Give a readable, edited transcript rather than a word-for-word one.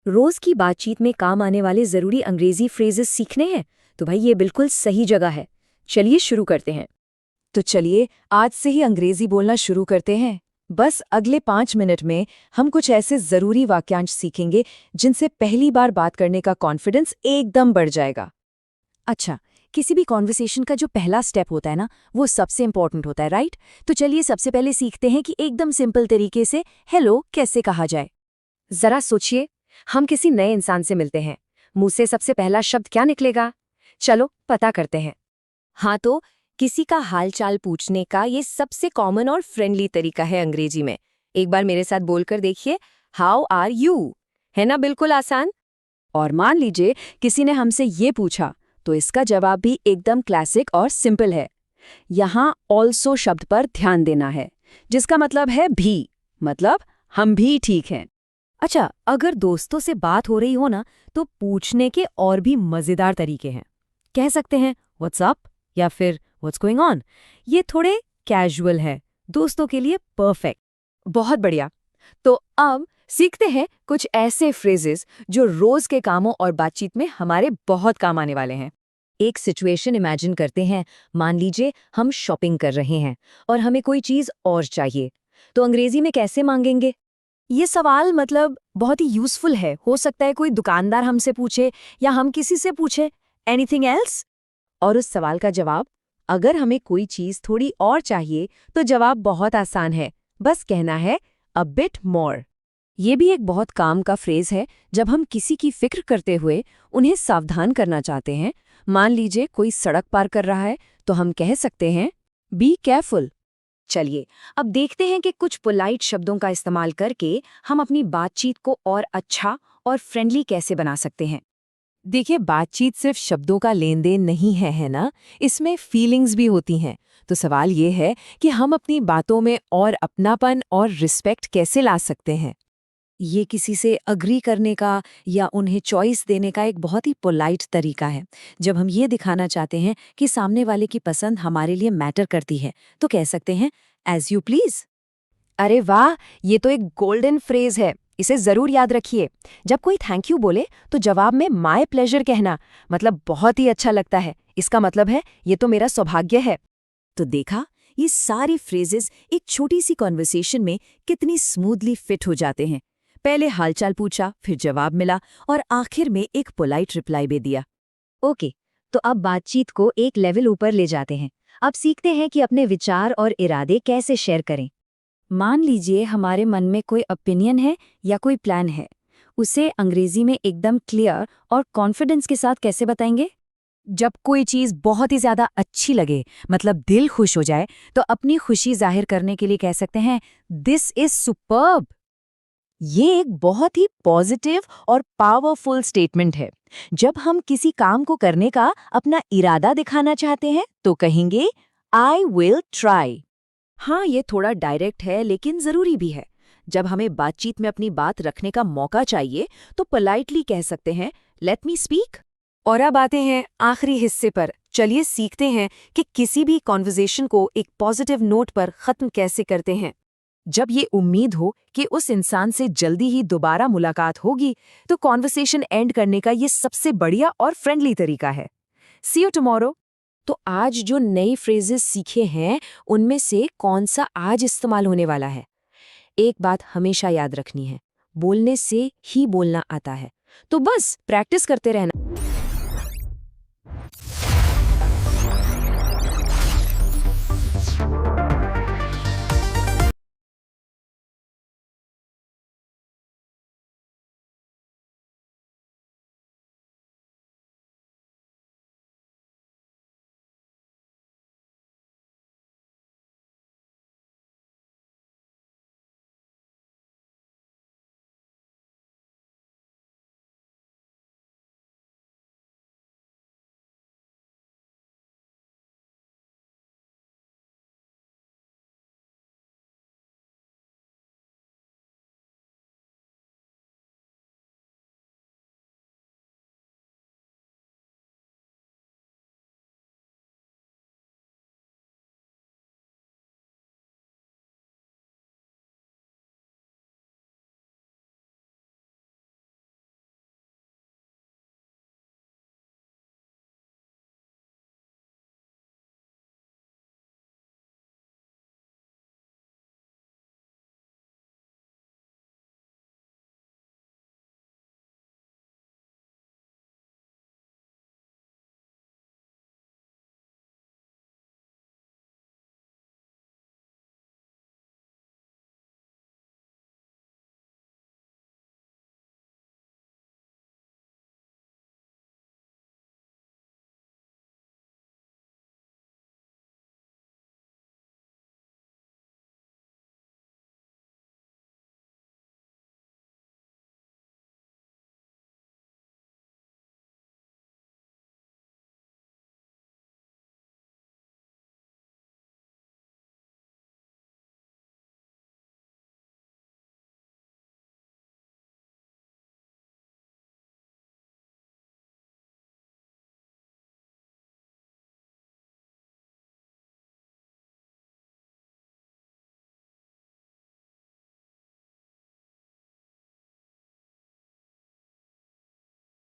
रोज की बातचीत में काम आने वाले जरूरी अंग्रेजी फ्रेजेस सीखने हैं तो भाई ये बिल्कुल सही जगह है। चलिए शुरू करते हैं। तो चलिए आज से ही अंग्रेजी बोलना शुरू करते हैं। बस अगले 5 मिनट में हम कुछ ऐसे जरूरी वाक्यांश सीखेंगे जिनसे पहली बार बात करने का कॉन्फिडेंस एकदम बढ़ जाएगा। अच्छा, किसी भी कॉन्वर्सेशन का जो पहला स्टेप होता है ना, वो सबसे इंपॉर्टेंट होता है, राइट? तो चलिए सबसे पहले सीखते हैं कि एकदम सिंपल तरीके से हेलो कैसे कहा जाए। जरा सोचिए, हम किसी नए इंसान से मिलते हैं, मुंह से सबसे पहला शब्द क्या निकलेगा? चलो पता करते हैं। हाँ, तो किसी का हालचाल पूछने का ये सबसे कॉमन और फ्रेंडली तरीका है अंग्रेजी में। एक बार मेरे साथ बोलकर देखिए, हाउ आर यू। है ना बिल्कुल आसान। और मान लीजिए किसी ने हमसे ये पूछा, तो इसका जवाब भी एकदम क्लासिक और सिंपल है। यहाँ ऑल्सो शब्द पर ध्यान देना है, जिसका मतलब है भी, मतलब हम भी ठीक हैं। अच्छा, अगर दोस्तों से बात हो रही हो ना, तो पूछने के और भी मजेदार तरीके हैं। कह सकते हैं व्हाट्स अप या फिर व्हाट्स गोइंग ऑन। ये थोड़े कैजुअल है, दोस्तों के लिए परफेक्ट। बहुत बढ़िया। तो अब सीखते हैं कुछ ऐसे फ्रेजेस जो रोज के कामों और बातचीत में हमारे बहुत काम आने वाले हैं। एक सिचुएशन इमेजिन करते हैं। मान लीजिए हम शॉपिंग कर रहे हैं और हमें कोई चीज और चाहिए, तो अंग्रेजी में कैसे मांगेंगे? ये सवाल मतलब बहुत ही यूजफुल है। हो सकता है कोई दुकानदार हमसे पूछे या हम किसी से पूछे, एनीथिंग एल्स? और उस सवाल का जवाब, अगर हमें कोई चीज थोड़ी और चाहिए, तो जवाब बहुत आसान है, बस कहना है अ बिट मोर। ये भी एक बहुत काम का फ्रेज है जब हम किसी की फिक्र करते हुए उन्हें सावधान करना चाहते हैं। मान लीजिए कोई सड़क पार कर रहा है, तो हम कह सकते हैं बी केयरफुल। चलिए अब देखते हैं कि कुछ पोलाइट शब्दों का इस्तेमाल करके हम अपनी बातचीत को और अच्छा और फ्रेंडली कैसे बना सकते हैं। देखिए, बातचीत सिर्फ शब्दों का लेन देन नहीं है ना, इसमें फीलिंग्स भी होती हैं। तो सवाल ये है कि हम अपनी बातों में और अपनापन और रिस्पेक्ट कैसे ला सकते हैं। ये किसी से अग्री करने का या उन्हें चॉइस देने का एक बहुत ही पोलाइट तरीका है। जब हम ये दिखाना चाहते हैं कि सामने वाले की पसंद हमारे लिए मैटर करती है, तो कह सकते हैं एज यू प्लीज। अरे वाह, ये तो एक गोल्डन फ्रेज है, इसे जरूर याद रखिए। जब कोई थैंक यू बोले तो जवाब में माय प्लेजर कहना मतलब बहुत ही अच्छा लगता है। इसका मतलब है ये तो मेरा सौभाग्य है। तो देखा, ये सारी फ्रेजेस एक छोटी सी कॉन्वर्सेशन में कितनी स्मूथली फिट हो जाते हैं। पहले हालचाल पूछा, फिर जवाब मिला और आखिर में एक पोलाइट रिप्लाई भी दिया। ओके, तो अब बातचीत को एक लेवल ऊपर ले जाते हैं। अब सीखते हैं कि अपने विचार और इरादे कैसे शेयर करें। मान लीजिए हमारे मन में कोई ओपिनियन है या कोई प्लान है, उसे अंग्रेजी में एकदम क्लियर और कॉन्फिडेंस के साथ कैसे बताएंगे? जब कोई चीज़ बहुत ही ज़्यादा अच्छी लगे, मतलब दिल खुश हो जाए, तो अपनी खुशी जाहिर करने के लिए कह सकते हैं दिस इज सुपर्ब। ये एक बहुत ही पॉजिटिव और पावरफुल स्टेटमेंट है। जब हम किसी काम को करने का अपना इरादा दिखाना चाहते हैं, तो कहेंगे आई विल ट्राई। हाँ, ये थोड़ा डायरेक्ट है लेकिन जरूरी भी है। जब हमें बातचीत में अपनी बात रखने का मौका चाहिए, तो पोलाइटली कह सकते हैं लेट मी स्पीक। और अब आते हैं आखिरी हिस्से पर। चलिए सीखते हैं कि किसी भी कॉन्वर्सेशन को एक पॉजिटिव नोट पर खत्म कैसे करते हैं। जब ये उम्मीद हो कि उस इंसान से जल्दी ही दोबारा मुलाकात होगी, तो कॉन्वर्सेशन एंड करने का ये सबसे बढ़िया और फ्रेंडली तरीका है। सी यू टुमारो। तो आज जो नई फ्रेजेस सीखे हैं, उनमें से कौन सा आज इस्तेमाल होने वाला है? एक बात हमेशा याद रखनी है, बोलने से ही बोलना आता है। तो बस प्रैक्टिस करते रहना।